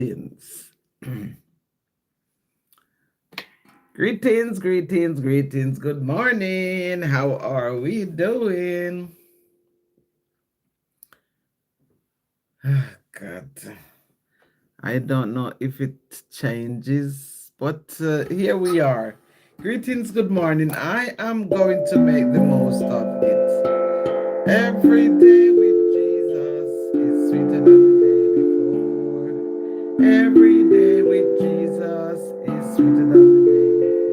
Greetings. Greetings. Good morning. How are we doing? God, I don't know if it changes, but here we are. Greetings, good morning. I am going to make the most of it. Every day with Jesus is sweeter than the day before. Every day with Jesus is sweeter than the day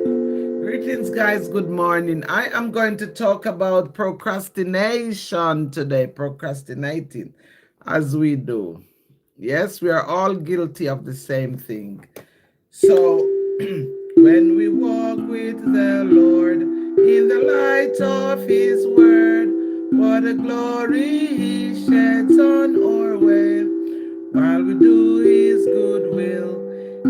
before. Greetings, guys. Good morning. I am going to talk about procrastination today, procrastinating as we do. Yes, we are all guilty of the same thing. So, when we walk with the Lord in the light of His Word, what a glory He sheds on our way. While we do His good will,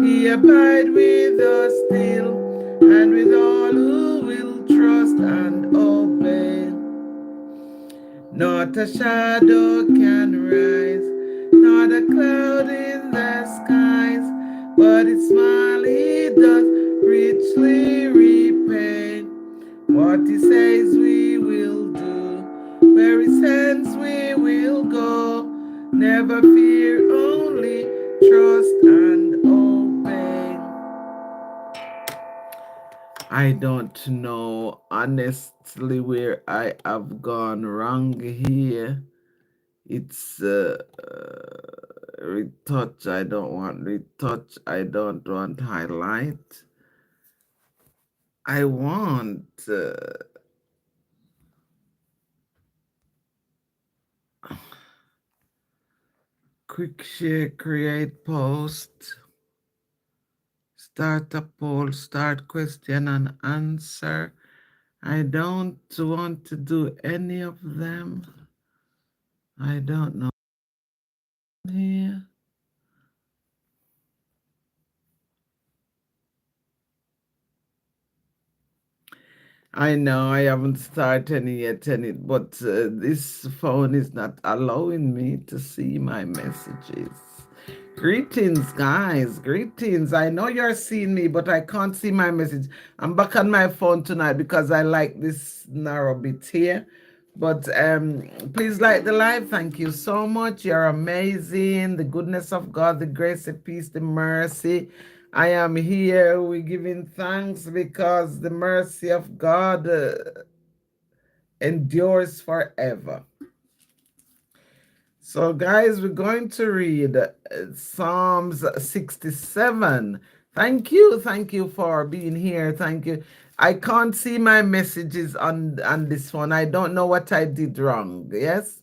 He abide with us still, and with all who will trust and obey. Not a shadow can rise, not a cloud in the skies, but its smile He doth richly repay. What He says we will do, where He sends we will go. Never fear, only trust and obey. I don't know honestly where I have gone wrong here. It's retouch. I don't want retouch. I don't want highlight. I want quick share, create post, start a poll, start question and answer. I don't want to do any of them. I don't know here. I know I haven't started any yet, but this phone is not allowing me to see my messages. Greetings, guys. Greetings. I know you're seeing me, but I can't see my message. I'm back on my phone tonight because I like this narrow bit here. But please like the live. Thank you so much. You're amazing. The goodness of God, the grace, the peace, the mercy. I am here. We're giving thanks because the mercy of God endures forever. So, guys, we're going to read Psalms 67. Thank you for being here. Thank you. I can't see my messages on this one. I don't know what I did wrong. Yes,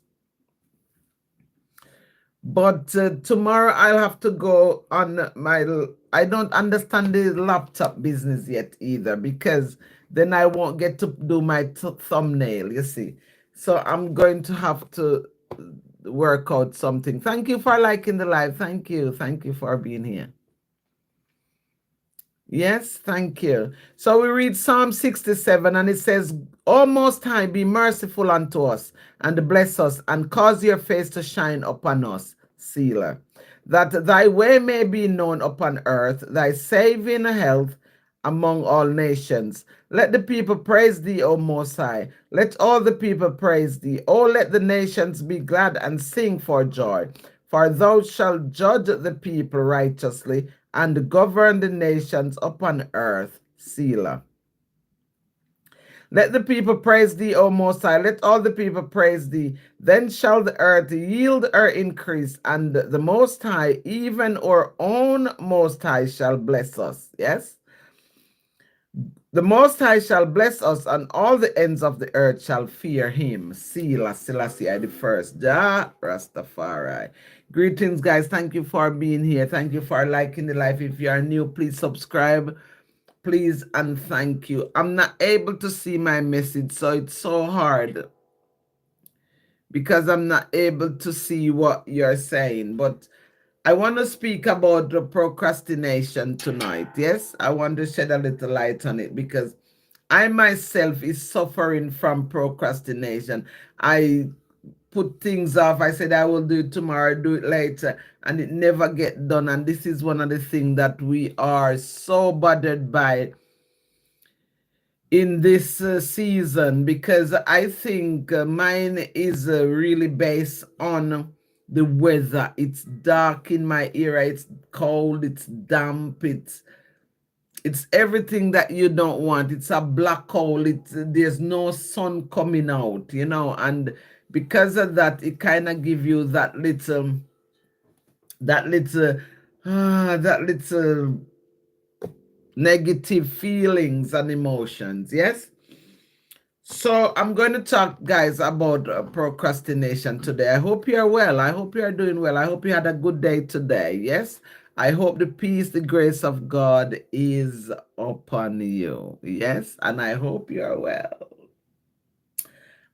but tomorrow I'll have to go on my. I don't understand the laptop business yet either because then I won't get to do my thumbnail. You see, so I'm going to have to work out something. Thank you for liking the live. Thank you for being here. Yes, thank you. So we read Psalm 67 and it says, O Most High, be merciful unto us and bless us and cause your face to shine upon us, Selah, that thy way may be known upon earth, thy saving health among all nations. Let the people praise thee, O Most High. Let all the people praise thee. O let the nations be glad and sing for joy. For thou shalt judge the people righteously and govern the nations upon earth. Selah. Let the people praise thee, O Most High. Let all the people praise thee. Then shall the earth yield her increase, and the Most High, even our own Most High, shall bless us. Yes? The Most High shall bless us, and all the ends of the earth shall fear him. Selah, Selassie the first. Jah Rastafari. Greetings, guys. Thank you for being here. Thank you for liking the live. If you are new, please subscribe. Please and thank you. I'm not able to see my message, so it's so hard because I'm not able to see what you're saying. But I want to speak about the procrastination tonight. Yes, I want to shed a little light on it because I myself is suffering from procrastination. I put things off. I said I will do it tomorrow, do it later, and it never get done. And this is one of the things that we are so bothered by in this season, because I think mine is really based on the weather. It's dark in my area, it's cold, it's damp, it's everything that you don't want. It's a black hole. There's no sun coming out, and because of that, it kind of give you that little that little negative feelings and emotions. Yes. So I'm going to talk, guys, about procrastination today. I hope you're well. I hope you're doing well. I hope you had a good day today. Yes. I hope the peace, the grace of God is upon you. Yes. And I hope you're well.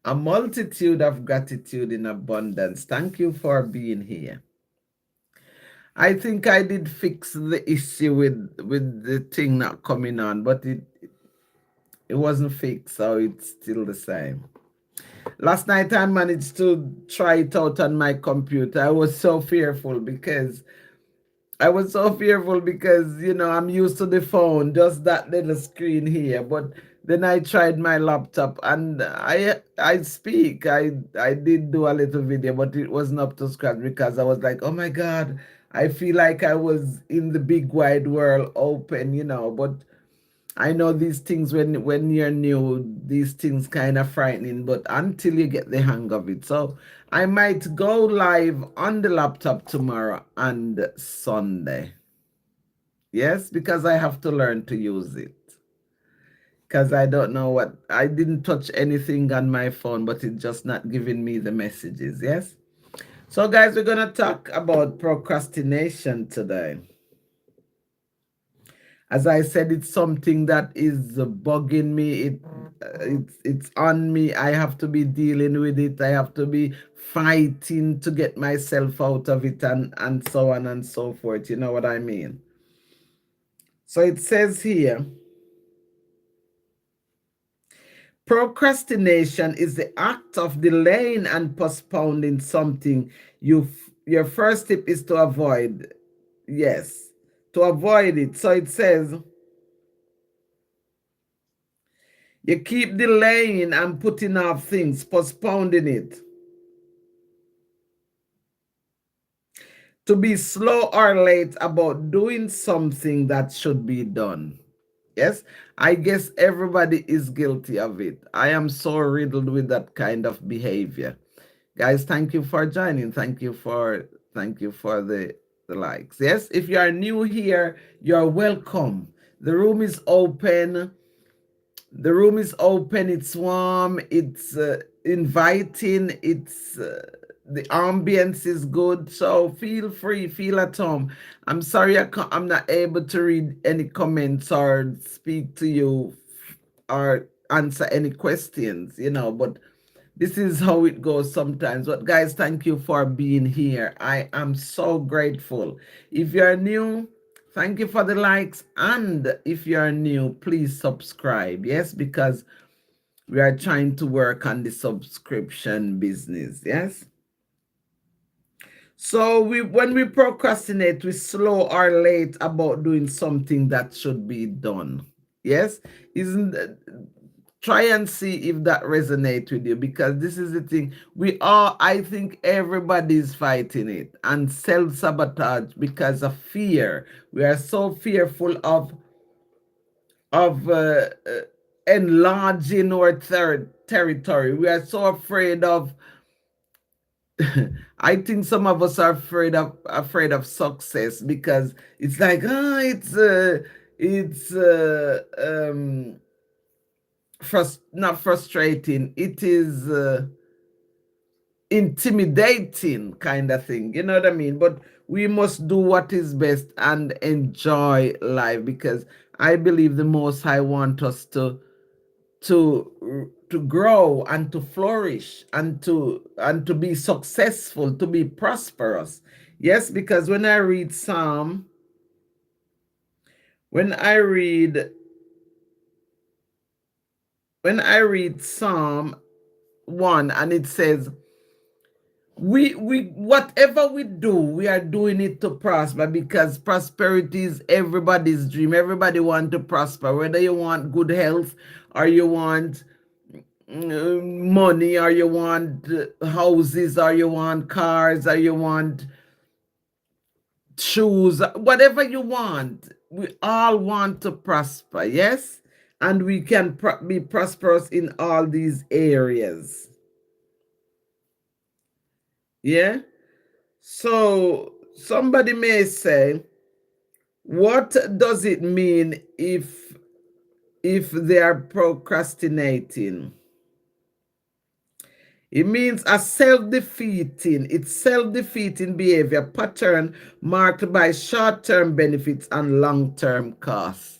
A multitude of gratitude in abundance. Thank you for being here. I think I did fix the issue with the thing not coming on, but it wasn't fixed, so it's still the same. Last night I managed to try it out on my computer. I was so fearful because I'm used to the phone, just that little screen here. But then I tried my laptop, and I did do a little video, but it wasn't up to scratch because I was like, oh my God, I feel like I was in the big wide world open, but I know these things, when you're new, these things kind of frightening, but until you get the hang of it. So I might go live on the laptop tomorrow and Sunday. Yes, because I have to learn to use it. Because I don't know I didn't touch anything on my phone, but it's just not giving me the messages. Yes. So guys, we're going to talk about procrastination today. As I said, it's something that is bugging me. It's on me. I have to be dealing with it. I have to be fighting to get myself out of it, and so on and so forth. You know what I mean? So it says here, procrastination is the act of delaying and postponing something. Your first tip is to avoid. Yes, to avoid it. So it says, you keep delaying and putting off things, postponing it. To be slow or late about doing something that should be done. Yes, I guess everybody is guilty of it. I am so riddled with that kind of behavior. Guys, thank you for joining. Thank you for the likes. Yes, if you are new here, you're welcome. The room is open. The room is open. It's warm. It's inviting. It's the ambience is good. So feel free, feel at home. I'm sorry I'm not able to read any comments or speak to you or answer any questions, but this is how it goes sometimes. But guys, thank you for being here. I am so grateful. If you're new, thank you for the likes. And if you're new, please subscribe. Yes, because we are trying to work on the subscription business. Yes. So when we procrastinate, we slow or late about doing something that should be done. Yes. Isn't Try and see if that resonates with you, because this is the thing. I think everybody's fighting it, and self-sabotage because of fear. We are so fearful of enlarging our territory. We are so afraid of I think some of us are afraid of success, because it's like, it's not frustrating. It is intimidating kind of thing. You know what I mean? But we must do what is best and enjoy life, because I believe the Most High want us to grow and to flourish and to be successful, to be prosperous. Yes, because when I read Psalm 1, and it says, we whatever we do, we are doing it to prosper, because prosperity is everybody's dream. Everybody want to prosper, whether you want good health, or you want money, or you want houses, or you want cars, or you want shoes, whatever you want. We all want to prosper, yes? And we can be prosperous in all these areas. Yeah? So somebody may say, what does it mean if they are procrastinating? It means a it's self-defeating behavior pattern marked by short-term benefits and long-term costs.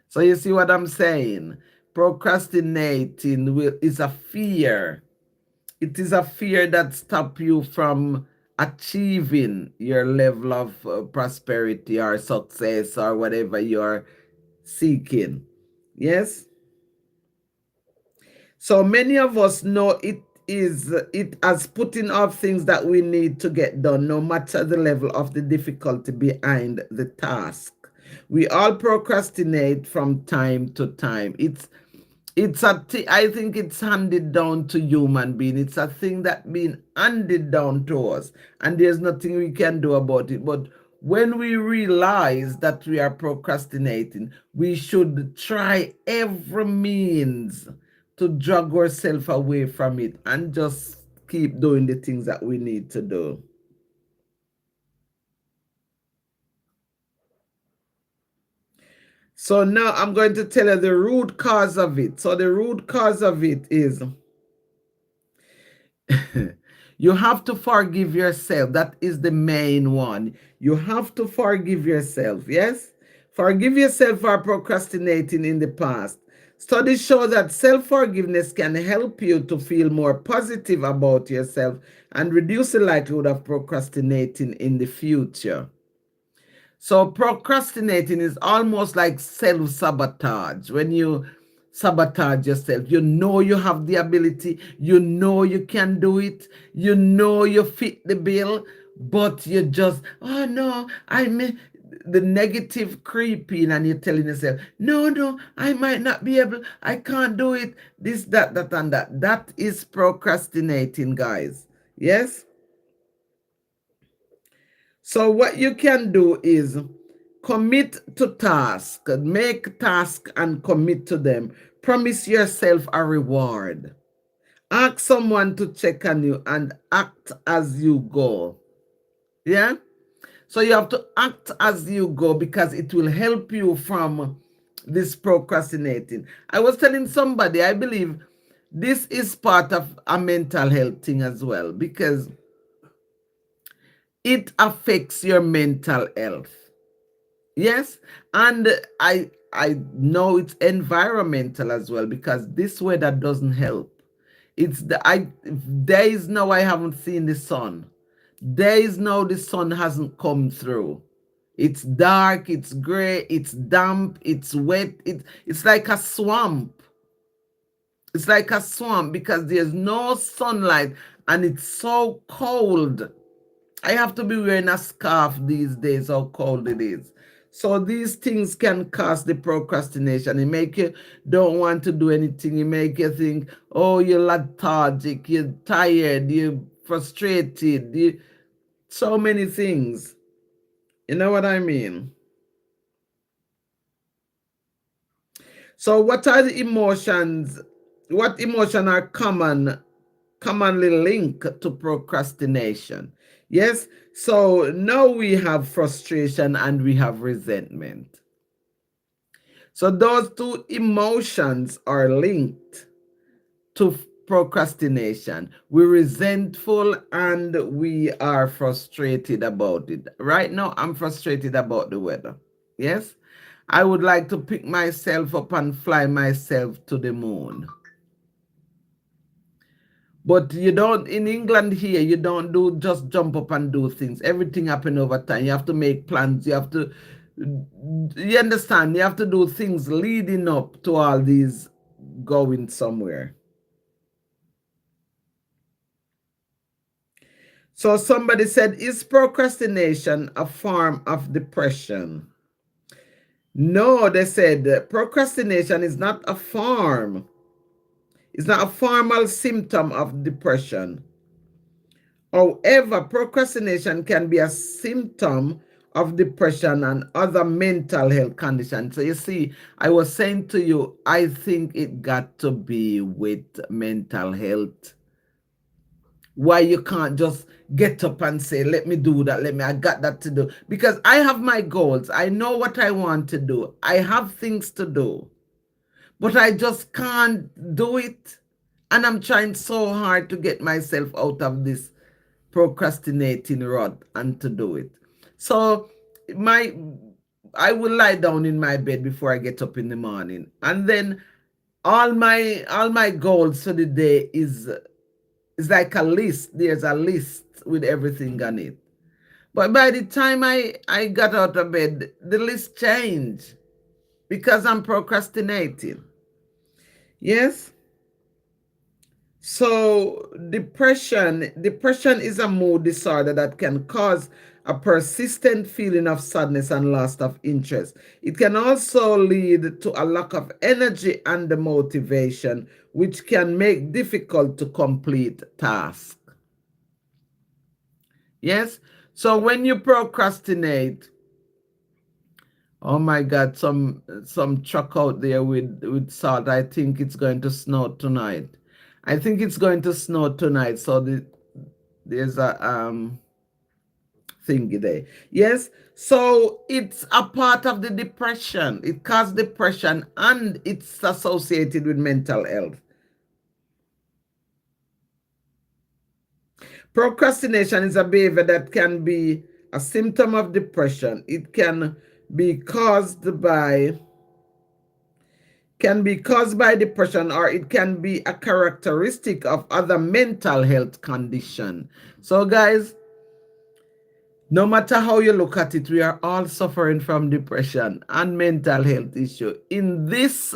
So you see what I'm saying? Procrastinating is a fear. It is a fear that stops you from achieving your level of prosperity or success or whatever you're seeking. Yes? So many of us know it as putting off things that we need to get done, no matter the level of the difficulty behind the task. We all procrastinate from time to time. I think it's handed down to human being. It's a thing that been handed down to us, and there's nothing we can do about it. But when we realize that we are procrastinating, we should try every means to drag ourselves away from it and just keep doing the things that we need to do. So now I'm going to tell you the root cause of it. So the root cause of it is you have to forgive yourself. That is the main one. You have to forgive yourself. Yes? Forgive yourself for procrastinating in the past. Studies show that self-forgiveness can help you to feel more positive about yourself and reduce the likelihood of procrastinating in the future. So procrastinating is almost like self-sabotage. When you sabotage yourself, you know you have the ability, you know you can do it, you know you fit the bill, but you just, oh no, the negative creeping, and you're telling yourself, no, I might not be able, I can't do it, this, that, and that. That is procrastinating, guys. Yes? So what you can do is commit to task, make task and commit to them. Promise yourself a reward. Ask someone to check on you and act as you go. Yeah? So you have to act as you go, because it will help you from this procrastinating. I was telling somebody, I believe this is part of a mental health thing as well, because it affects your mental health. Yes, and I know it's environmental as well, because this weather doesn't help. It's days now I haven't seen the sun. Days now the sun hasn't come through. It's dark, it's gray, it's damp, it's wet. It's like a swamp. It's like a swamp because there's no sunlight and it's so cold. I have to be wearing a scarf these days, how cold it is. So these things can cause the procrastination. It make you don't want to do anything. It make you think, oh, you're lethargic, you're tired, you're frustrated, so many things. You know what I mean? So what are the emotions? What emotion are commonly linked to procrastination? Yes, so now we have frustration and we have resentment. So those two emotions are linked to procrastination. We're resentful and we are frustrated about it. Right now, I'm frustrated about the weather. Yes, I would like to pick myself up and fly myself to the moon. But you don't, in England here, you don't do just jump up and do things. Everything happen over time. You have to make plans. You have to, you understand? You have to do things leading up to all these going somewhere. So somebody said, is procrastination a form of depression? No, they said procrastination is not a form. It's not a formal symptom of depression. However, procrastination can be a symptom of depression and other mental health conditions. So you see, I was saying to you, I think it got to be with mental health. Why you can't just get up and say, let me do that, I got that to do. Because I have my goals. I know what I want to do. I have things to do. But I just can't do it. And I'm trying so hard to get myself out of this procrastinating rut and to do it. So I will lie down in my bed before I get up in the morning. And then all my goals for the day is like a list. There's a list with everything on it. But by the time I got out of bed, the list changed because I'm procrastinating. Yes? So depression is a mood disorder that can cause a persistent feeling of sadness and loss of interest. It can also lead to a lack of energy and motivation, which can make difficult to complete tasks. Yes? So when you procrastinate, oh my God, some truck out there with salt. I think it's going to snow tonight. I think it's going to snow tonight. So there's a thingy there. Yes. So it's a part of the depression. It causes depression and it's associated with mental health. Procrastination is a behavior that can be a symptom of depression. It can be caused by depression, or it can be a characteristic of other mental health condition. So guys, no matter how you look at it, we are all suffering from depression and mental health issue in this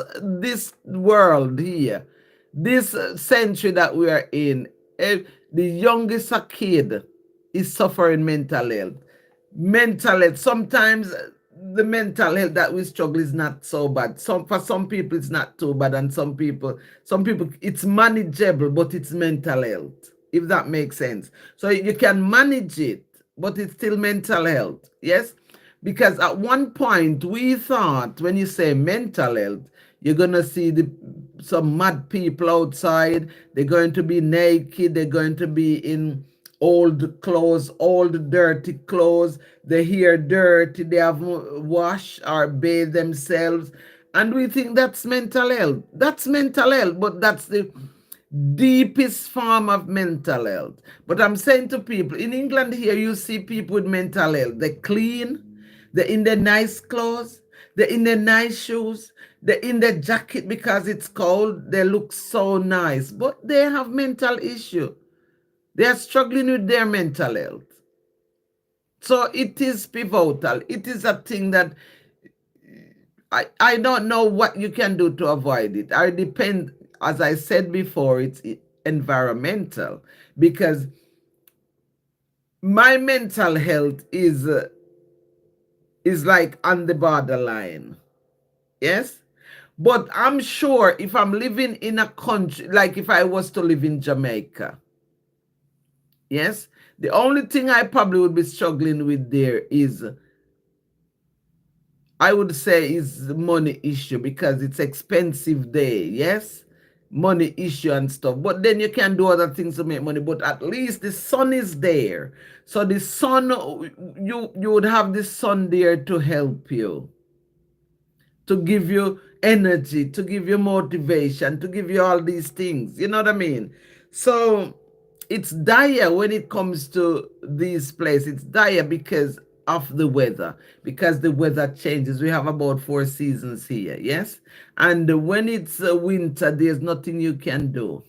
world here, this century that we are in. The youngest kid is suffering mental health. Sometimes the mental health that we struggle is not so bad. For some people it's not too bad, and some people it's manageable, but it's mental health, if that makes sense. So you can manage it, but it's still mental health. Yes, because at one point we thought when you say mental health, you're gonna see some mad people outside. They're going to be naked. They're going to be in old clothes, old dirty clothes. Their hair dirty. They haven't washed or bathed themselves, and we think that's mental health. That's mental health, but that's the deepest form of mental health. But I'm saying to people in England here, you see people with mental health. They're clean. They're in their nice clothes. They're in their nice shoes. They're in their jacket because it's cold. They look so nice, but they have mental issue. They are struggling with their mental health. So it is pivotal. It is a thing that I don't know what you can do to avoid it. I depend, as I said before, it's environmental, because my mental health is like on the borderline. Yes. But I'm sure if I'm living in a country, like if I was to live in Jamaica, yes, the only thing I probably would be struggling with there is, I would say, is the money issue, because it's expensive there. Yes, money issue and stuff. But then you can do other things to make money. But at least the sun is there. So the sun, you would have the sun there to help you, to give you energy, to give you motivation, to give you all these things. You know what I mean? So it's dire when it comes to these places. It's dire because of the weather, because the weather changes. We have about 4 seasons here. Yes. And when it's winter, there's nothing you can do.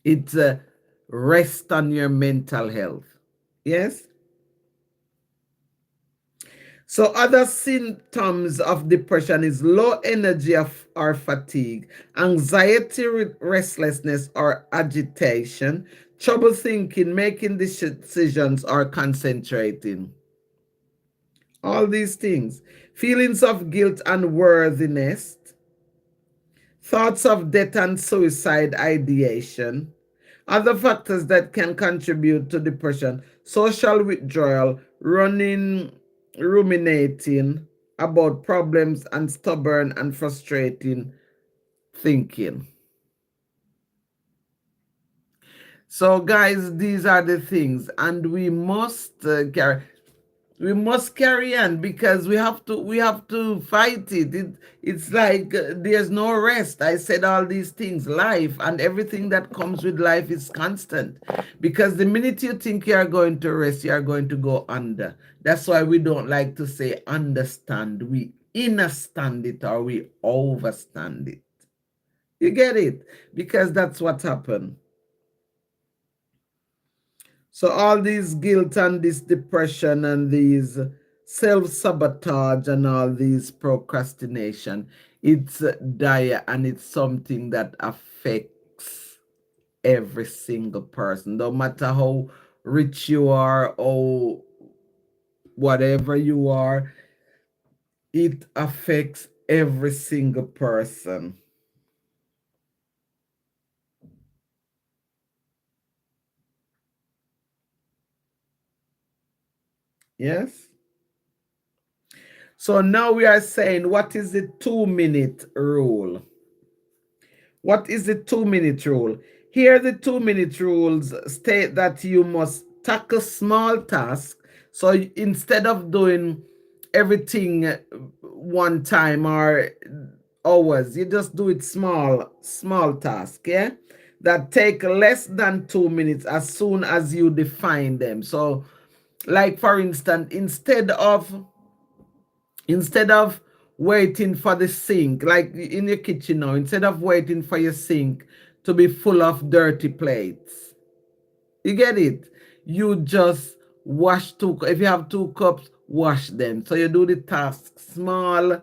It's rest on your mental health. Yes. So other symptoms of depression is low energy or fatigue, anxiety, restlessness, or agitation, trouble thinking, making decisions, or concentrating. All these things. Feelings of guilt and worthiness, thoughts of death and suicide ideation, other factors that can contribute to depression, social withdrawal, running, ruminating about problems, and stubborn and frustrating thinking. So, guys, these are the things, and we must carry on because we have to fight it. It's like there's no rest. I said all these things. Life and everything that comes with life is constant, because the minute you think you are going to rest, you are going to go under. That's why we don't like to say understand. We understand it or we overstand it. You get it? Because that's what happened. So all these guilt and this depression and these self-sabotage and all these procrastination, it's dire, and it's something that affects every single person. No matter how rich you are or whatever you are, it affects every single person. Yes? So now we are saying, what is the 2-minute rule? What is the 2-minute rule? Here, the 2-minute rules state that you must tackle small tasks. So instead of doing everything one time or hours, you just do it small task, yeah? That take less than 2 minutes as soon as you define them. So, like for instance, instead of waiting for the sink, like in your kitchen now, instead of waiting for your sink to be full of dirty plates, you get it? You just wash if you have 2 cups, wash them. So you do the task. Small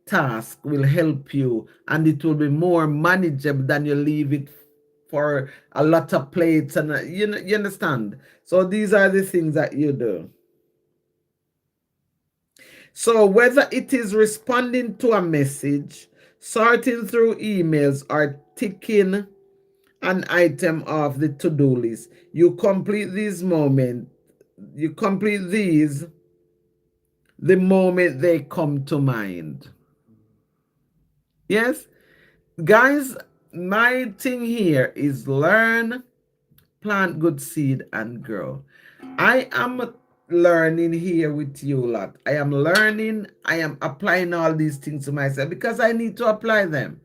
task will help you, and it will be more manageable than you leave it for a lot of plates. And you understand? So these are the things that you do. So whether it is responding to a message, sorting through emails, or ticking an item off the to-do list, you complete these the moment they come to mind. Yes? Guys, my thing here is learn, plant good seed, and grow. I am learning here with you a lot. I am learning, I am applying all these things to myself because I need to apply them.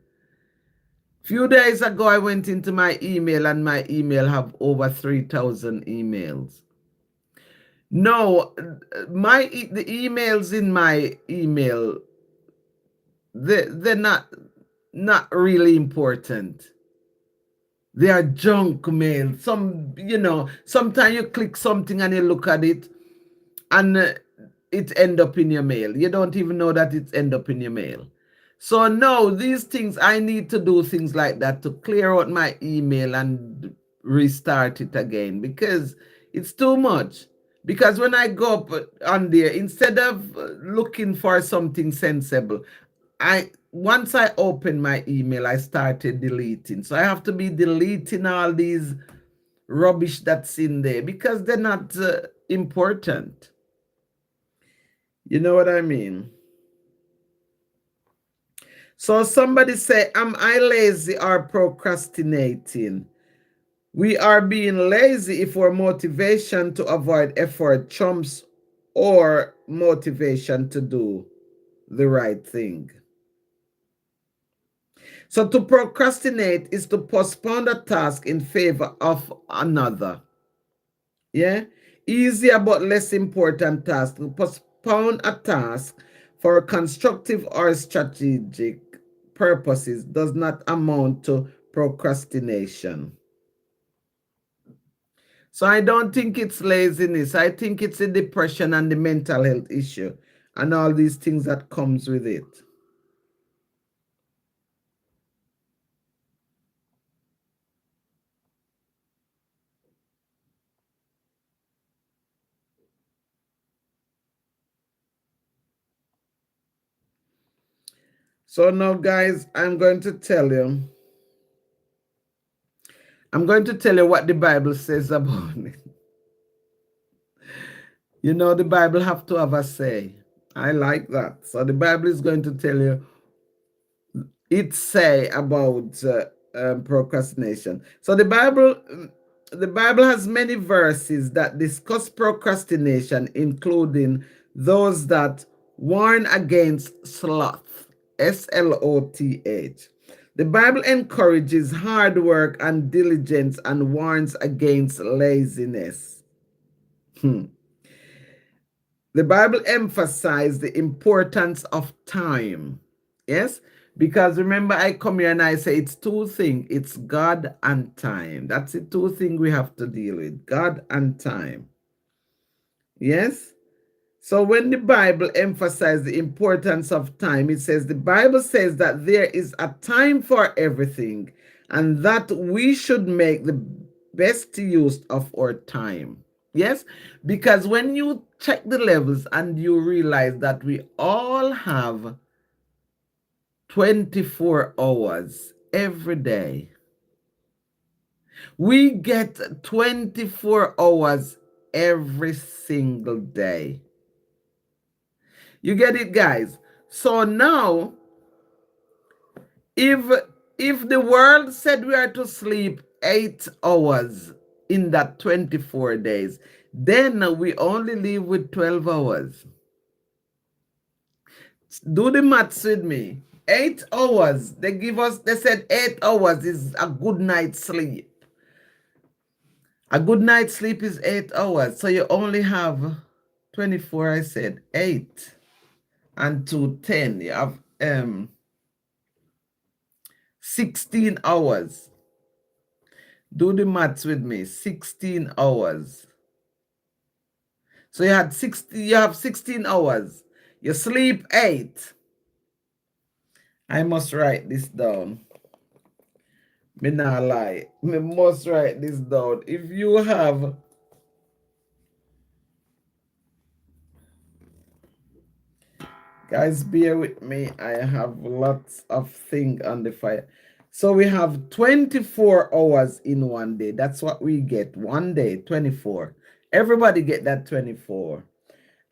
Few days ago, I went into my email, and my email have over 3,000 emails. No, the emails in my email, they're not really important. They are junk mail. Sometimes you click something and you look at it, and it end up in your mail. You don't even know that it end up in your mail. So no, these things, I need to do things like that to clear out my email and restart it again, because it's too much. Because when I go up on there, instead of looking for something sensible, once I open my email, I started deleting. So I have to be deleting all these rubbish that's in there because they're not important. You know what I mean? So somebody say, am I lazy or procrastinating? We are being lazy if our motivation to avoid effort trumps or motivation to do the right thing. So to procrastinate is to postpone a task in favor of another. Yeah? Easier but less important task. To postpone a task for constructive or strategic purposes does not amount to procrastination. So I don't think it's laziness. I think it's the depression and the mental health issue and all these things that comes with it. So now, guys, I'm going to tell you what the Bible says about it. You know, the Bible have to have a say. I like that. So the Bible is going to tell you its say about procrastination. So the Bible has many verses that discuss procrastination, including those that warn against sloth, sloth. The Bible encourages hard work and diligence and warns against laziness. The Bible emphasizes the importance of time. Yes? Because remember, I come here and I say it's two things. It's God and time. That's the two things we have to deal with. God and time. Yes? So when the Bible emphasizes the importance of time, it says the Bible says that there is a time for everything and that we should make the best use of our time. Yes, because when you check the levels and you realize that we all have 24 hours every day, we get 24 hours every single day. You get it, guys? So now, if the world said we are to sleep 8 hours in that 24 days, then we only live with 12 hours. Do the maths with me. 8 hours. They said 8 hours is a good night's sleep. A good night's sleep is 8 hours. So you only have 24, I said 8 and 2, 10. You have 16 hours. Do the maths with me. 16 hours. So you have 16 hours. You sleep 8. I must write this down. Me not lie. Me must write this down. If you have guys, bear with me. I have lots of things on the fire. So we have 24 hours in one day. That's what we get. One day, 24. Everybody get that 24.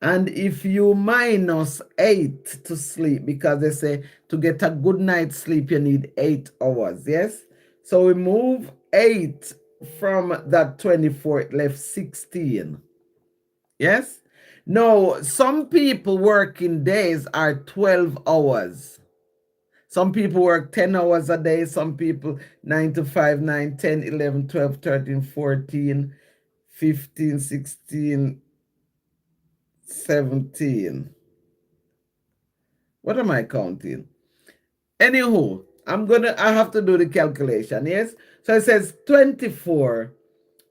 And if you minus 8 to sleep, because they say to get a good night's sleep, you need 8 hours. Yes? So we move 8 from that 24, it left 16. Yes? No, some people working days are 12 hours. Some people work 10 hours a day. Some people 9 to 5, 9, 10, 11, 12, 13, 14, 15, 16, 17. What am I counting? Anywho, I have to do the calculation. Yes? So it says 24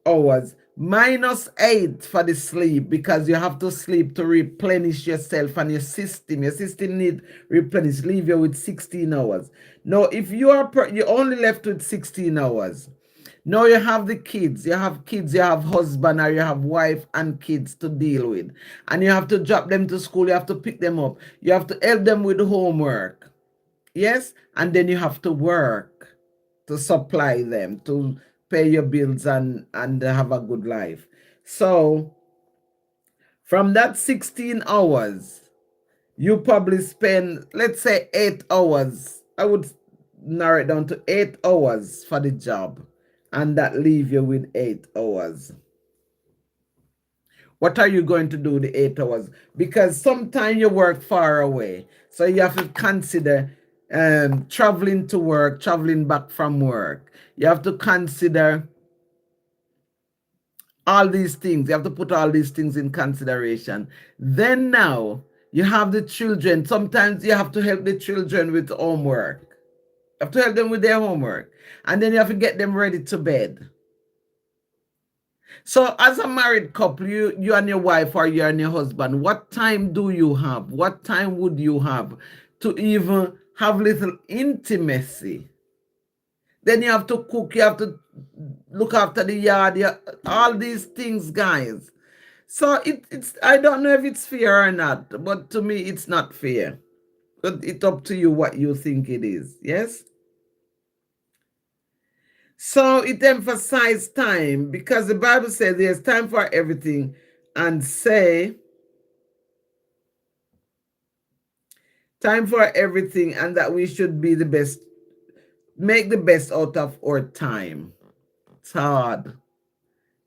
hours minus 8 for the sleep, because you have to sleep to replenish yourself and your system. Your system need replenish. Leave you with 16 hours. Now, if you only left with 16 hours. Now you have the kids, you have husband, or you have wife and kids to deal with. And you have to drop them to school, you have to pick them up. You have to help them with homework. Yes? And then you have to work to supply them, to pay your bills and have a good life. So from that 16 hours, you probably spend, let's say 8 hours. I would narrow it down to 8 hours for the job, and that leave you with 8 hours. What are you going to do the 8 hours? Because sometimes you work far away, so you have to consider traveling to work, traveling back from work. You have to consider all these things. You have to put all these things in consideration. Then now you have the children. Sometimes you have to help the children with homework. You have to help them with their homework. And then you have to get them ready to bed. So as a married couple, you and your wife, or you and your husband, what time do you have? What time would you have to even have little intimacy? Then you have to cook, you have to look after the yard, all these things, guys. So it's I don't know if it's fair or not, but to me it's not fair. But it's up to you what you think it is. Yes? So it emphasized time because the Bible says there's time for everything, and say time for everything, and that we should be the best, make the best out of our time. It's hard.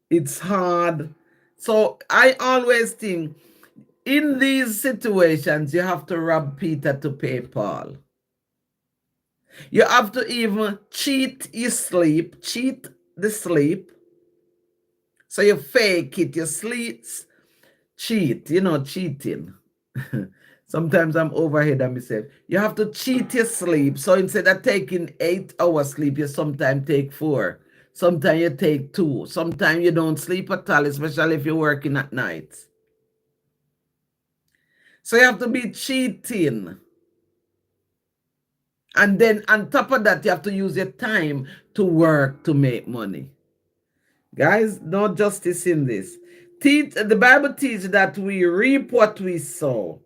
It's hard. So I always think in these situations, you have to rob Peter to pay Paul. You have to even cheat your sleep, cheat the sleep. So you fake it, you sleep, cheat, cheating. Sometimes I'm overhead on myself. You have to cheat your sleep. So instead of taking 8 hours sleep, you sometimes take 4. Sometimes you take 2. Sometimes you don't sleep at all, especially if you're working at night. So you have to be cheating. And then on top of that, you have to use your time to work to make money. Guys, no justice in this. The Bible teaches that we reap what we sow.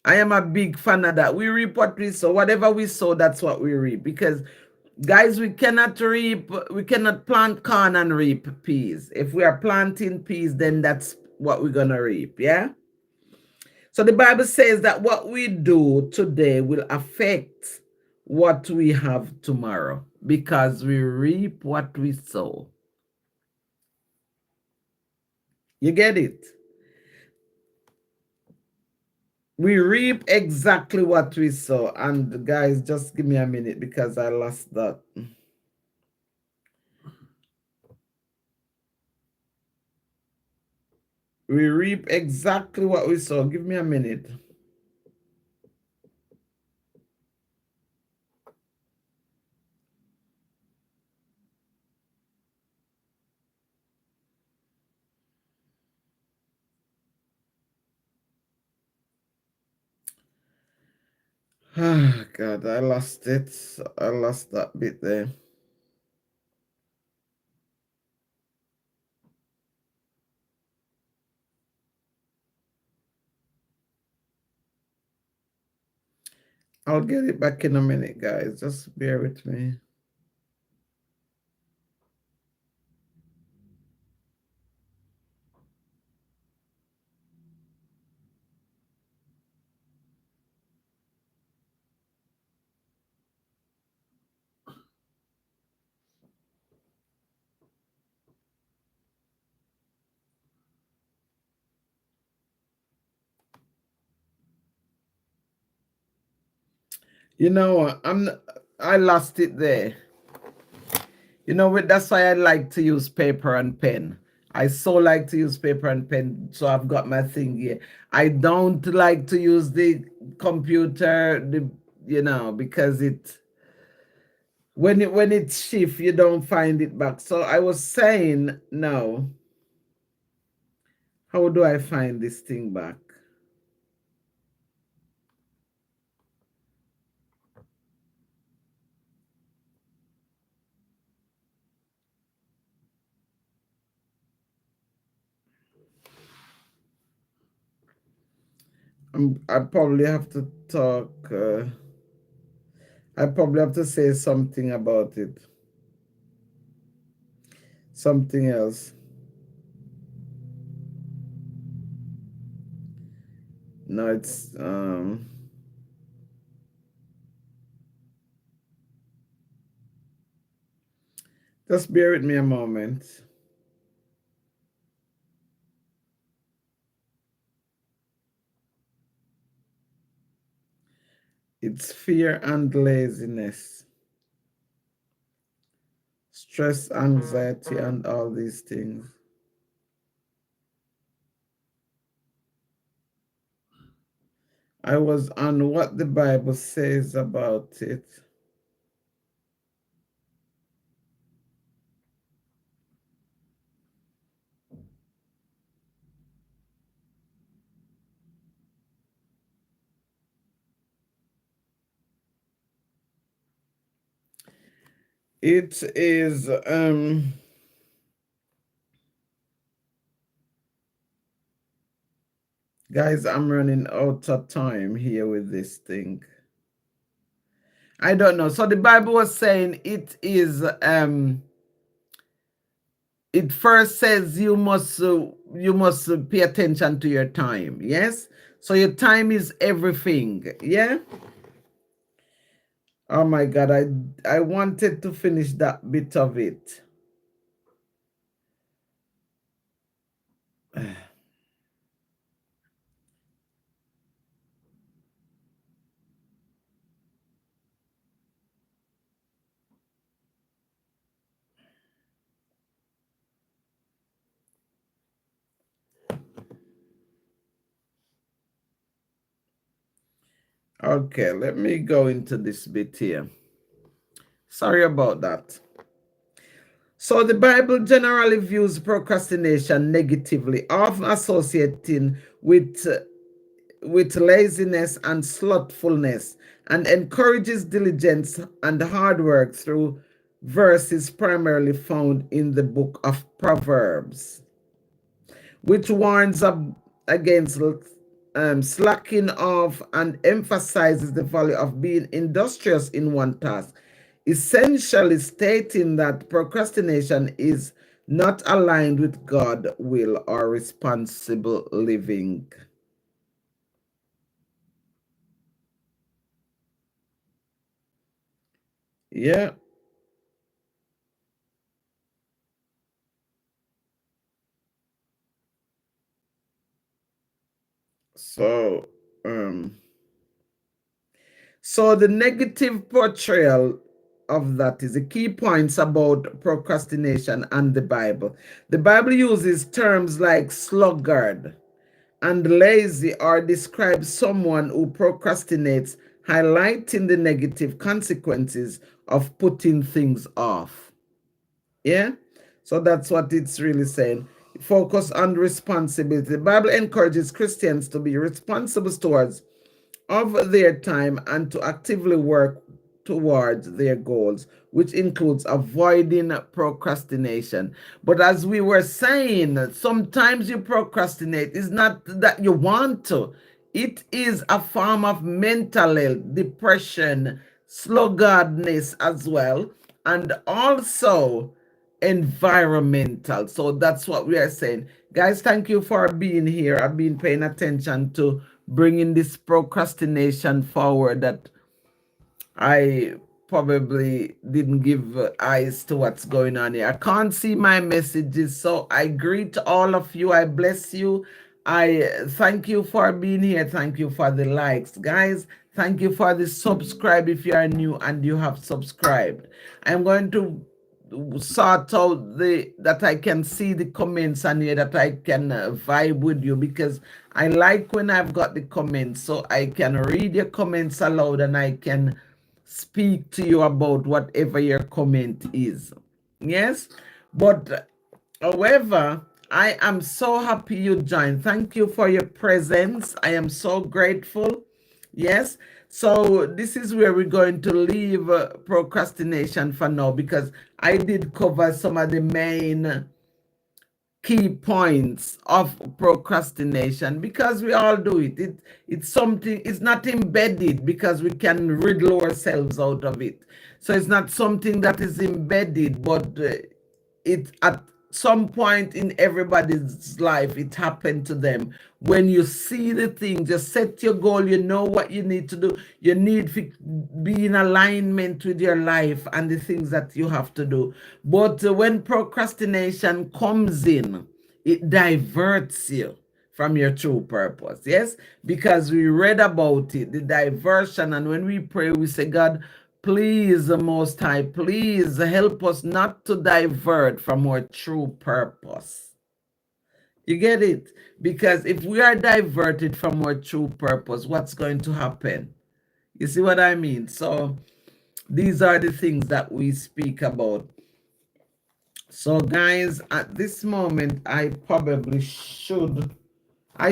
I am a big fan of that. We reap what we sow. Whatever we sow, that's what we reap. Because, guys, we cannot plant corn and reap peas. If we are planting peas, then that's what we're going to reap. Yeah? So the Bible says that what we do today will affect what we have tomorrow because we reap what we sow. You get it? We reap exactly what we sow. And guys, just give me a minute because I lost that. We reap exactly what we sow. Give me a minute. Ah, God, I lost it. I lost that bit there. I'll get it back in a minute, guys. Just bear with me. You know what? I lost it there. That's why I like to use paper and pen. I so like to use paper and pen, so I've got my thing here. I don't like to use the computer, because when it shifts, you don't find it back. So I was saying, no, how do I find this thing back? I probably have to talk. I probably have to say something about it. Something else. No, it's just bear with me a moment. It's fear and laziness, stress, anxiety, and all these things. I was on what the Bible says about it. It is Guys, I'm running out of time here with this thing. I don't know. So the Bible was saying it first says you must pay attention to your time. Yes? So your time is everything. Yeah? Oh my God, I wanted to finish that bit of it. Okay, let me go into this bit here. Sorry about that. So the Bible generally views procrastination negatively, often associating with laziness and slothfulness, and encourages diligence and hard work through verses primarily found in the book of Proverbs, which warns against slacking off and emphasizes the value of being industrious in one task, essentially stating that procrastination is not aligned with God's will or responsible living. Yeah. So, um, so the negative portrayal of that is the key points about procrastination and the Bible. The Bible uses terms like sluggard and lazy or describes someone who procrastinates, highlighting the negative consequences of putting things off. Yeah? So that's what it's really saying. Focus on responsibility. The Bible encourages Christians to be responsible stewards of their time and to actively work towards their goals, which includes avoiding procrastination. But as we were saying, sometimes you procrastinate. It's not that you want to, it is a form of mental health, depression, sluggardness as well, and also environmental. So that's what we are saying. Guys, thank you for being here. I've been paying attention to bringing this procrastination forward that I probably didn't give eyes to what's going on here. I can't see my messages, so I greet all of you. I bless you. I thank you for being here. Thank you for the likes, guys. Thank you for the subscribe if you are new and you have subscribed. I'm going to sort out that I can see the comments and here that I can vibe with you, because I like when I've got the comments so I can read your comments aloud and I can speak to you about whatever your comment is. Yes, but however, I am so happy you joined. Thank you for your presence. I am so grateful. Yes. So this is where we're going to leave procrastination for now, because I did cover some of the main key points of procrastination, because we all do it. It's something, it's not embedded because we can riddle ourselves out of it. So it's not something that is embedded, but it at some point in everybody's life it happened to them. When you see the thing, just set your goal. You know what you need to do. You need to be in alignment with your life and the things that you have to do. But when procrastination comes in, it diverts you from your true purpose. Yes, because we read about it, the diversion. And when we pray, we say, God, please, the Most High, please help us not to divert from our true purpose. You get it? Because if we are diverted from our true purpose, what's going to happen? You see what I mean? So these are the things that we speak about. So guys, at this moment, I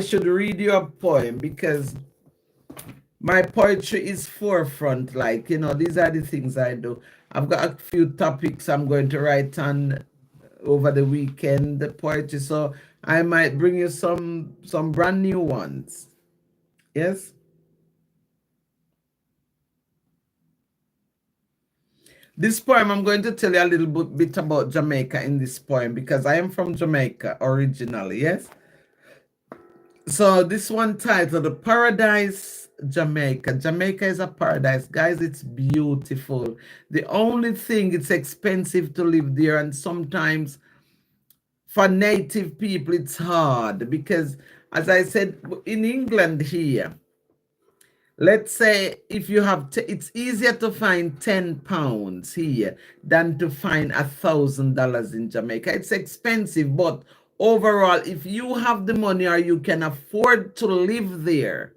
should read you a poem, because my poetry is forefront. Like, these are the things I do. I've got a few topics I'm going to write on over the weekend, the poetry. So I might bring you some brand new ones. Yes. This poem, I'm going to tell you a little bit about Jamaica in this poem because I am from Jamaica originally. Yes. So this one titled Paradise Jamaica. Jamaica is a paradise. Guys, it's beautiful. The only thing, it's expensive to live there, and sometimes for native people it's hard because, as I said, in England here, let's say if you have it's easier to find 10 pounds here than to find $1,000 in Jamaica. It's expensive, but overall, if you have the money or you can afford to live there,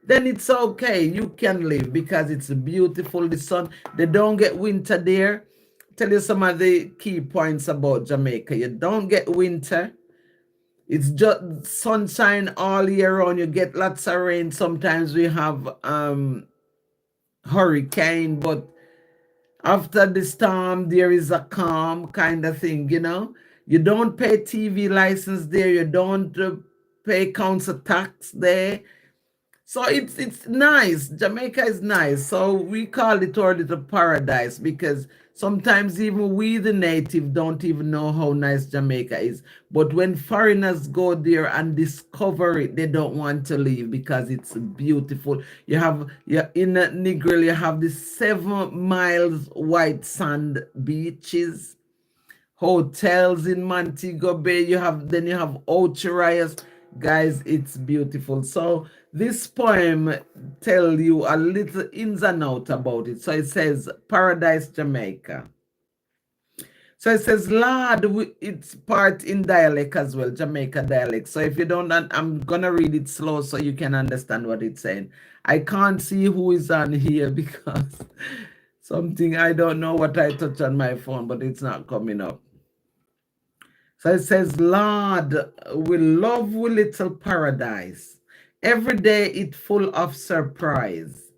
then it's okay. You can live because it's beautiful. The sun, they don't get winter there. Tell you some of the key points about Jamaica. You don't get winter. It's just sunshine all year round. You get lots of rain. Sometimes we have hurricane, but after the storm, there is a calm kind of thing, you know. You don't pay TV license there. You don't pay council tax there. So it's nice. Jamaica is nice. So we call it our little paradise because sometimes even we the native don't even know how nice Jamaica is. But when foreigners go there and discover it, they don't want to leave because it's beautiful. You have in Negril, you have the 7 miles white sand beaches, hotels in Montego Bay. You have Ocharias. Guys, it's beautiful. So this poem tell you a little ins and out about it. So it says Paradise Jamaica. So it says Lord, it's part in dialect as well, Jamaica dialect. So if you don't, I'm gonna read it slow so you can understand what it's saying. I can't see who is on here because something, I don't know what I touch on my phone, but it's not coming up. So it says, Lord, we love we little paradise. Every day it full of surprise.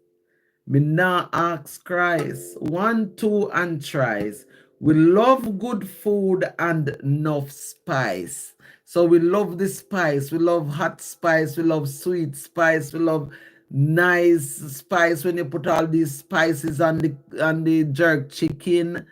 Me nah ask Christ, 1, 2, and tries. We love good food and enough spice. So we love the spice. We love hot spice. We love sweet spice. We love nice spice when you put all these spices on the jerk chicken.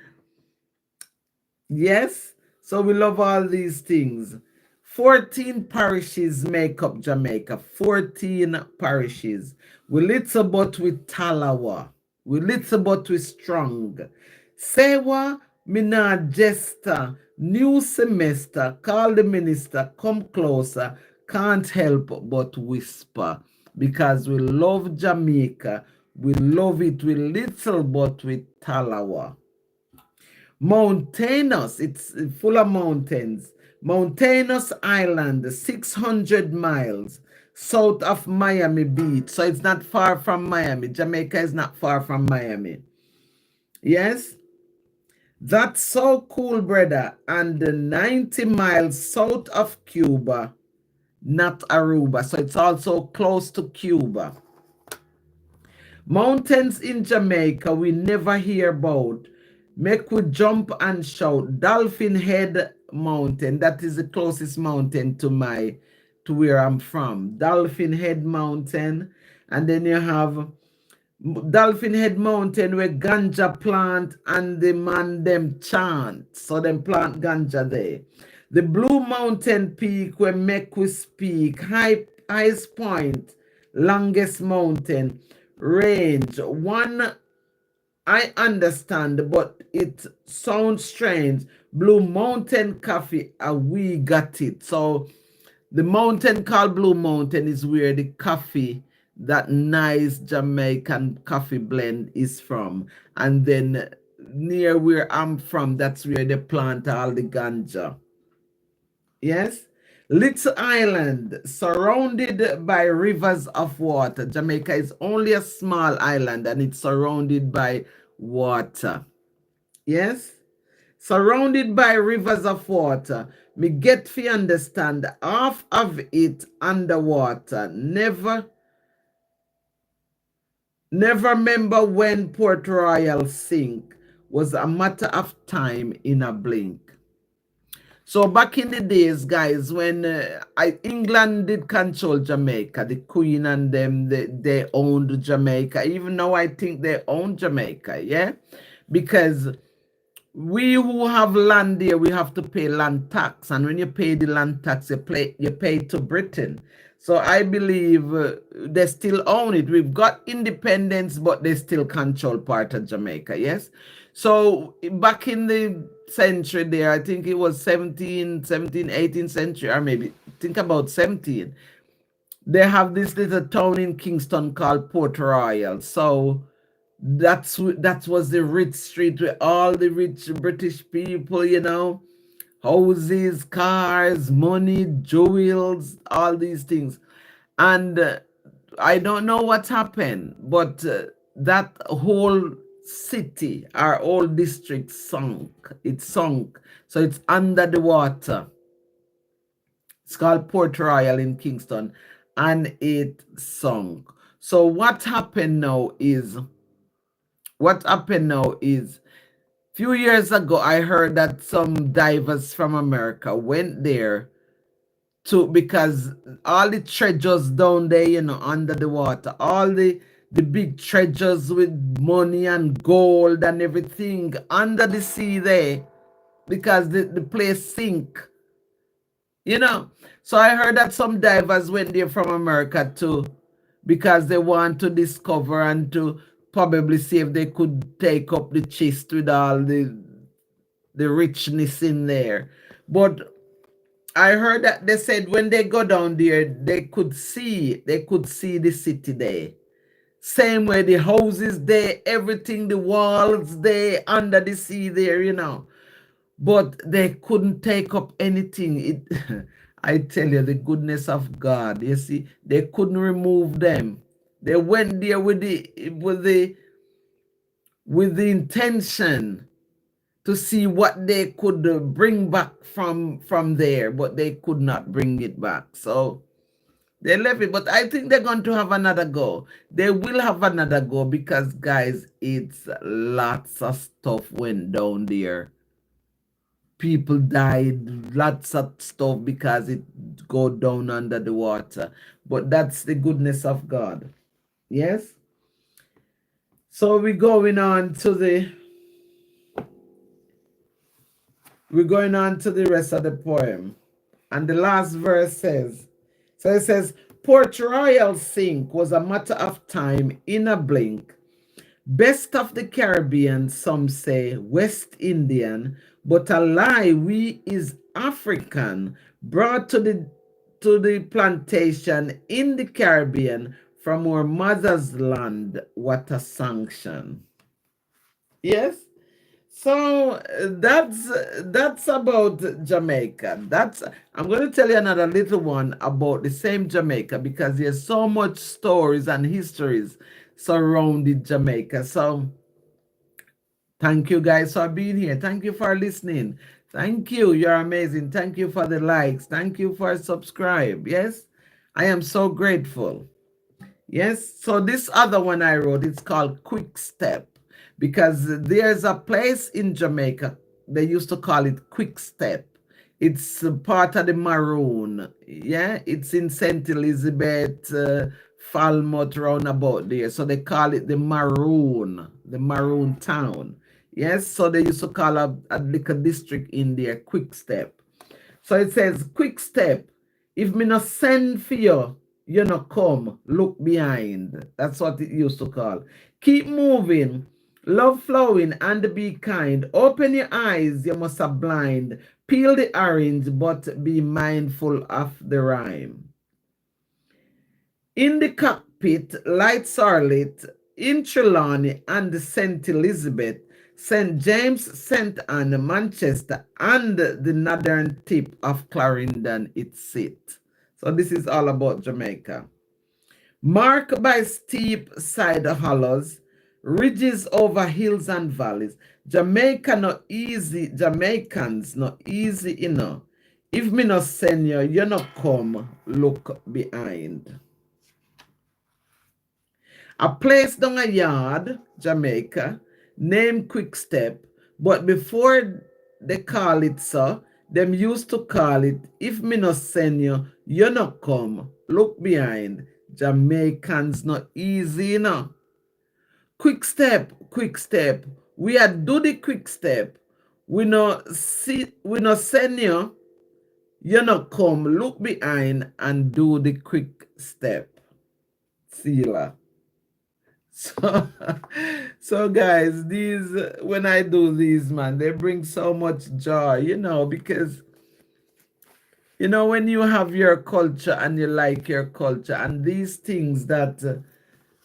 Yes, so we love all these things. 14 parishes make up Jamaica. 14 parishes. We little but we talawa. We little but we strong. Sewa mina jester. New semester. Call the minister. Come closer. Can't help but whisper. Because we love Jamaica. We love it. We little but we talawa. Mountainous, it's full of mountains. Mountainous island, 600 miles south of Miami Beach. So it's not far from Miami. Jamaica is not far from Miami. Yes? That's so cool, brother. And 90 miles south of Cuba, not Aruba. So it's also close to Cuba. Mountains in Jamaica we never hear about. Make we jump and shout. Dolphin Head Mountain, that is the closest mountain to where I'm from. Dolphin Head Mountain. And then you have Dolphin Head Mountain where ganja plant and the man them chant. So them plant ganja there. The Blue Mountain Peak where make we speak. Highest point, longest mountain range. One I understand, but it sounds strange. Blue Mountain Coffee, we got it. So the mountain called Blue Mountain is where the coffee, that nice Jamaican coffee blend is from. And then near where I'm from, that's where they plant all the ganja. Yes? Little island surrounded by rivers of water. Jamaica is only a small island and it's surrounded by water. Yes? Surrounded by rivers of water. Me get to understand half of it underwater. Never remember when Port Royal sink was a matter of time in a blink. So back in the days, guys, when England did control Jamaica, the Queen and them, they owned Jamaica. Even now, I think they own Jamaica, yeah? Because we who have land there, we have to pay land tax. And when you pay the land tax, you pay to Britain. So I believe they still own it. We've got independence, but they still control part of Jamaica, yes? So back in the century there, I think it was 18th century, or maybe think about 17. They have this little town in Kingston called Port Royal. So that was the rich street with all the rich British people, houses, cars, money, jewels, all these things. And I don't know what happened, but that whole city, our whole district sunk. It sunk. So it's under the water. It's called Port Royal in Kingston, and it sunk. So what happened now is few years ago I heard that some divers from America went there to, because all the treasures down there, under the water, all the big treasures with money and gold and everything under the sea there, because the place sink. So I heard that some divers went there from America too, because they want to discover and to probably see if they could take up the chest with all the richness in there. But I heard that they said when they go down there, they could see the city there. Same way the houses there, everything, the walls there, under the sea there. But they couldn't take up anything. I tell you, the goodness of God. You see, they couldn't remove them. They went there with the intention to see what they could bring back from there, but they could not bring it back. So they left it. But I think they're going to have another go. They will have another go because, guys, it's lots of stuff went down there. People died, lots of stuff, because it go down under the water. But that's the goodness of God. Yes? So we're going on to the rest of the poem. And the last verse says, so it says, Port Royal sink was a matter of time, in a blink. Best of the Caribbean, some say, West Indian, but a lie, we is African, brought to the plantation in the Caribbean from our mother's land. What a sanction. Yes? So that's about Jamaica. I'm going to tell you another little one about the same Jamaica, because there's so much stories and histories surrounding Jamaica. So thank you guys for being here. Thank you for listening. Thank you. You're amazing. Thank you for the likes. Thank you for subscribe. Yes, I am so grateful. Yes, so this other one I wrote, it's called Quick Step, because there's a place in Jamaica, they used to call it Quick Step. It's part of the Maroon. Yeah, it's in St. Elizabeth, Falmouth, roundabout there. So they call it the Maroon town. Yes, so they used to call a little district in there Quick Step. So it says, Quick Step, if me not send for you, you no come, look behind. That's what it used to call. Keep moving, love flowing, and be kind. Open your eyes, you must have blind. Peel the orange, but be mindful of the rhyme. In the cockpit, lights are lit. In Trelawney and St. Elizabeth, St. James, St. Anne, Manchester, and the northern tip of Clarendon, it sit. So this is all about Jamaica. Marked by steep side hollows, ridges over hills and valleys. Jamaicans not easy enough. If me not send you, you not come, look behind. A place down a yard, Jamaica, named Quick Step, but before they call it so, Them used to call it, if me no send you, you not come. Look behind. Jamaicans not easy, you know. Quick step, quick step. We are do the quick step. We no send you, you not come. Look behind and do the quick step. Sealer. So, so guys, these when I do these, man, they bring so much joy, because when you have your culture and you like your culture, and these things that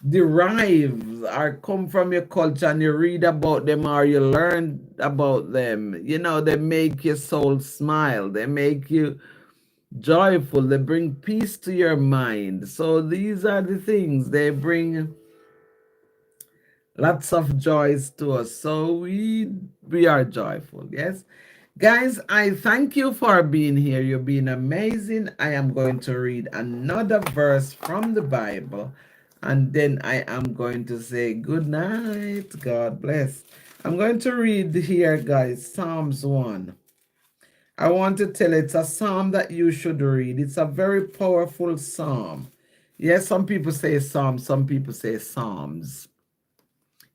derive or come from your culture, and you read about them or you learn about them, they make your soul smile, they make you joyful, they bring peace to your mind. So these are the things they bring. Lots of joys to us. So we are joyful. Yes. Guys, I thank you for being here. You've been amazing. I am going to read another verse from the Bible, and then I am going to say good night. God bless. I'm going to read here, guys, Psalms 1. I want to tell you, it's a psalm that you should read. It's a very powerful psalm. Yes, some people say psalm, some people say psalms.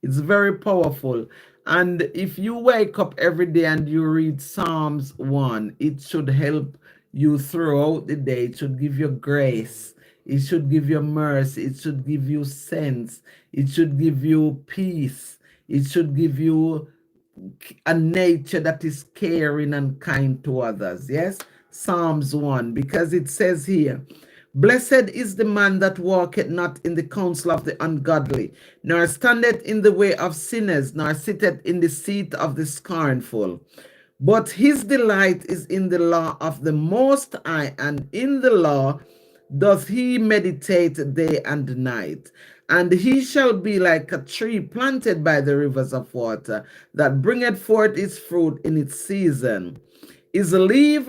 It's very powerful. And if you wake up every day and you read Psalms 1, it should help you throughout the day. It should give you grace. It should give you mercy. It should give you sense. It should give you peace. It should give you a nature that is caring and kind to others. Yes? Psalms 1, because it says here, blessed is the man that walketh not in the counsel of the ungodly, nor standeth in the way of sinners, nor sitteth in the seat of the scornful. But his delight is in the law of the Most High, and in the law doth he meditate day and night. And he shall be like a tree planted by the rivers of water, that bringeth forth its fruit in its season. His leaf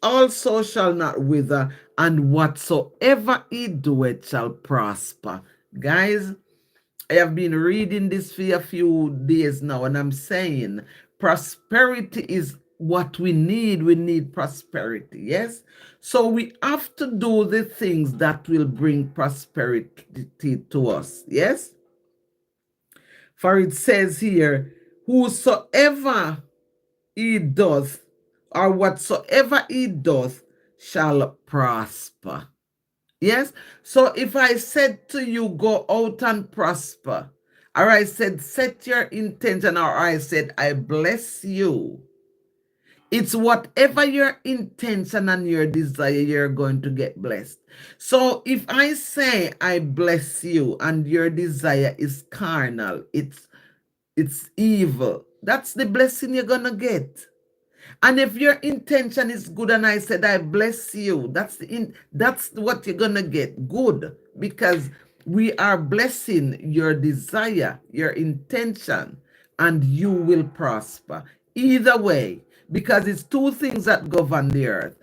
also shall not wither, and whatsoever he doeth shall prosper. Guys, I have been reading this for a few days now, and I'm saying prosperity is what we need. We need prosperity, yes? So we have to do the things that will bring prosperity to us, yes? For it says here, whosoever he doth, or whatsoever he doth, shall prosper. Yes? So if I said to you, go out and prosper, or I said, set your intention, or I said, I bless you, it's whatever your intention and your desire, you're going to get blessed. So if I say, I bless you, and your desire is carnal, it's evil, that's the blessing you're going to get. And if your intention is good and I said, I bless you, that's what you're going to get, good, because we are blessing your desire, your intention, and you will prosper. Either way, because it's two things that govern the earth,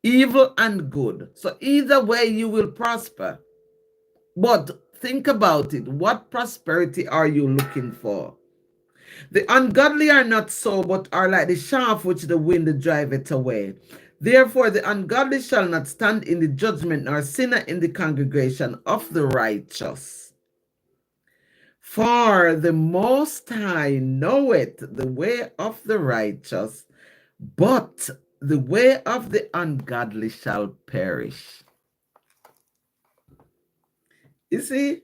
evil and good. So either way, you will prosper. But think about it. What prosperity are you looking for? The ungodly are not so, but are like the chaff which the wind driveth away. Therefore the ungodly shall not stand in the judgment, nor sinner in the congregation of the righteous. For the Most High knoweth the way of the righteous, but the way of the ungodly shall perish. You see?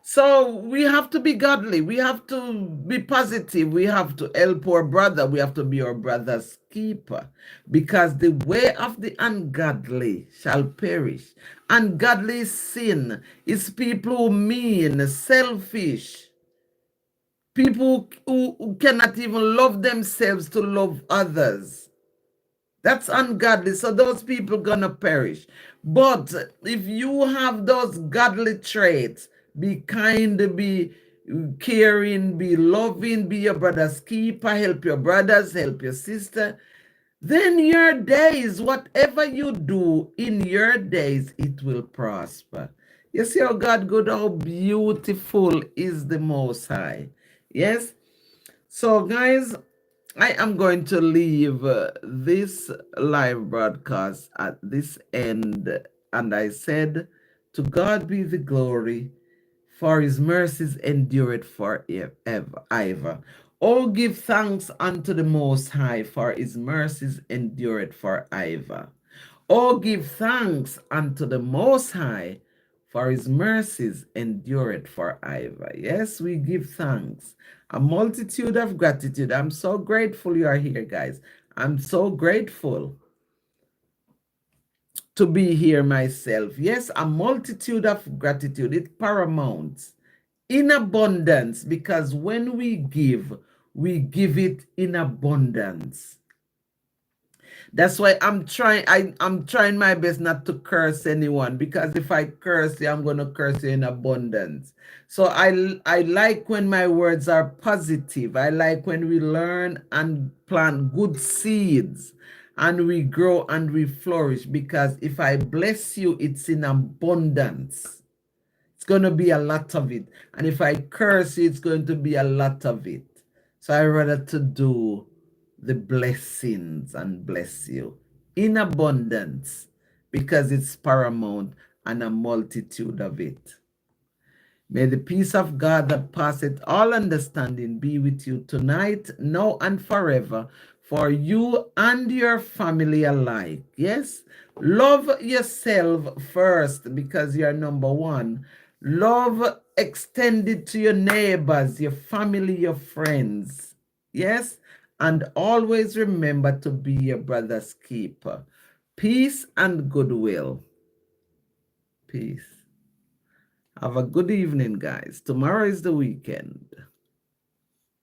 So we have to be godly. We have to be positive. We have to help our brother. We have to be our brother's keeper, because the way of the ungodly shall perish. Ungodly sin is people who mean, selfish, people who cannot even love themselves to love others. That's ungodly. So those people gonna perish. But if you have those godly traits, be kind, be caring, be loving, be your brother's keeper, help your brothers, help your sister, then your days, whatever you do in your days, it will prosper. You see how God good, how beautiful is the Most High. Yes? So guys, I am going to leave this live broadcast at this end. And I said, to God be the glory, for his mercies endureth forever. Oh, give thanks unto the Most High, for his mercies endureth forever. Oh, give thanks unto the Most High, for his mercies endureth forever. Yes, we give thanks. A multitude of gratitude. I'm so grateful you are here, guys. I'm so grateful to be here myself. Yes, a multitude of gratitude. It's paramount. In abundance, because when we give it in abundance. That's why I'm trying my best not to curse anyone, because if I curse you, I'm gonna curse you in abundance. So I like when my words are positive. I like when we learn and plant good seeds and we grow and we flourish, because if I bless you, it's in abundance. It's going to be a lot of it. And if I curse you, it's going to be a lot of it. So I rather to do the blessings and bless you in abundance, because it's paramount and a multitude of it. May the peace of God that passeth all understanding be with you tonight, now and forever, for you and your family alike. Yes? Love yourself first, because you're number one. Love extended to your neighbors, your family, your friends. Yes? And always remember to be your brother's keeper. Peace and goodwill. Peace. Have a good evening, guys. Tomorrow is the weekend.